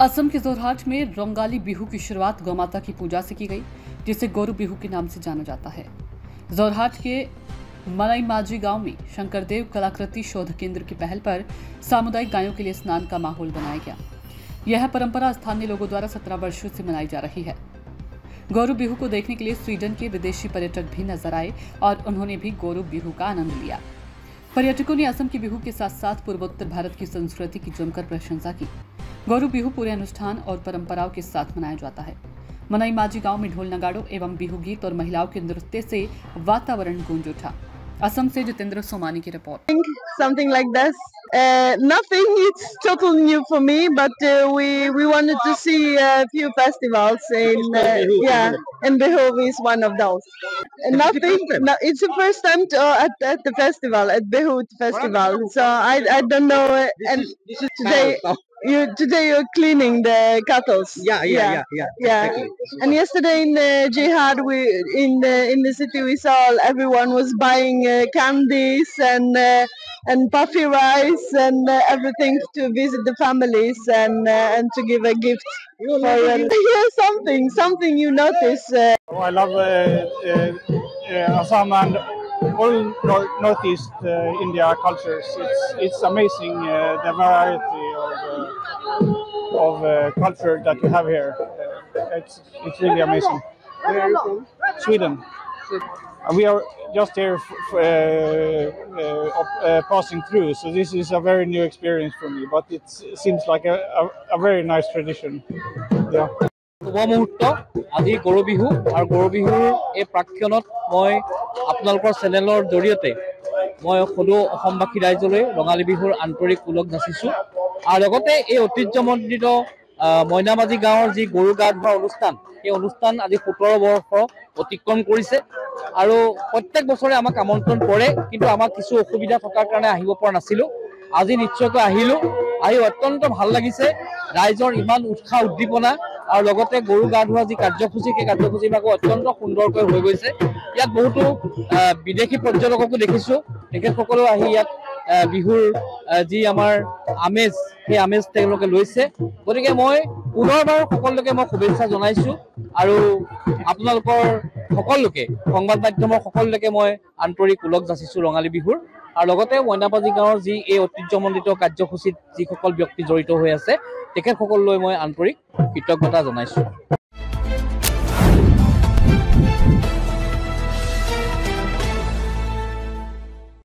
असम के जोरहाट में रंगाली बिहू की शुरुआत गौमाता की पूजा से की गई, जिसे गोरु बिहू के नाम से जाना जाता है। जोरहाट के मलाई माझी गांव में शंकरदेव कलाकृति शोध केंद्र की पहल पर सामुदायिक गायों के लिए स्नान का माहौल बनाया गया। यह परंपरा स्थानीय लोगों द्वारा 17 वर्षों से मनाई जा रही है। गोरु बिहू को देखने के लिए स्वीडन के विदेशी पर्यटक भी नजर आए और उन्होंने भी गोरु बिहू का आनंद लिया। पर्यटकों ने असम की बिहू के साथ साथ पूर्वोत्तर भारत की संस्कृति की जमकर प्रशंसा की। गोरु बिहू पूरे अनुष्ठान और परंपराओं के साथ मनाया जाता है। मनाई माझी गांव में ढोल नगाड़ों एवं बिहू गीत और महिलाओं के नृत्य से वातावरण गूंज उठा। असम से जितेंद्र सोमानी की report. Something like this. Nothing. It's totally new for me, but we wanted to see a few festivals and Bihu is one of those. Nothing. No, it's the first time at the festival at Bihu festival. So I don't know. And today you're cleaning the cattle. Yeah. Exactly. And yesterday in Jihad, in the city we saw everyone was buying candies and puffy rice and everything to visit the families and to give a gift. Something you notice. I love Assam and all Northeast India cultures. It's amazing the variety of culture that you have here. It's really amazing. Where are you from? Sweden. We are just here passing through, so this is a very new experience for me. But it seems like a very nice tradition. Yeah. শুভ মুহূৰ্ত আজি গৰু বিহু আৰু গৰু বিহুৰ এই প্ৰাক্ষণত মই আপোনালোকৰ চেনেলৰ জৰিয়তে মই সকলো অসমবাসী ৰাইজলৈ ৰঙালী বিহুৰ আন্তৰিক ওলগ যাচিছোঁ আৰু লগতে এই ঐতিহ্যমণ্ডিত মইনামাঝি গাঁৱৰ যি গৰু গা ধোৱা অনুষ্ঠান এই অনুষ্ঠান আজি 17 বৰ্ষ অতিক্ৰম কৰিছে আৰু প্ৰত্যেক বছৰে আমাক আমন্ত্ৰণ কৰে, কিন্তু আমাক কিছু অসুবিধা থকাৰ কাৰণে আহিব পৰা নাছিলোঁ। আজি নিশ্চয়কৈ আহিলোঁ, আহি অত্যন্ত ভাল লাগিছে। ৰাইজৰ ইমান উৎসাহ উদ্দীপনা আৰু লগতে গৰু গা ধোৱা যি কাৰ্যসূচী সেই কাৰ্যসূচীভাগো অত্যন্ত সুন্দৰকৈ হৈ গৈছে। ইয়াত বহুতো বিদেশী পৰ্যটককো দেখিছোঁ, তেখেতসকলেও আহি ইয়াত বিহুৰ যি আমাৰ আমেজ সেই আমেজ তেওঁলোকে লৈছে। গতিকে মই পুনৰবাৰ সকলোকে মই শুভেচ্ছা জনাইছোঁ আৰু আপোনালোকৰ সকলোকে সংবাদ মাধ্যমৰ সকলোকে মই আন্তৰিক ওলগ যাচিছোঁ ৰঙালী বিহুৰ আৰু লগতে মইনামাঝি গাঁৱৰ যি এই ঐতিহ্যমণ্ডিত কাৰ্যসূচীত যিসকল ব্যক্তি জড়িত হৈ আছে তেখেতসকললৈ মই আন্তৰিক কৃতজ্ঞতা জনাইছোঁ।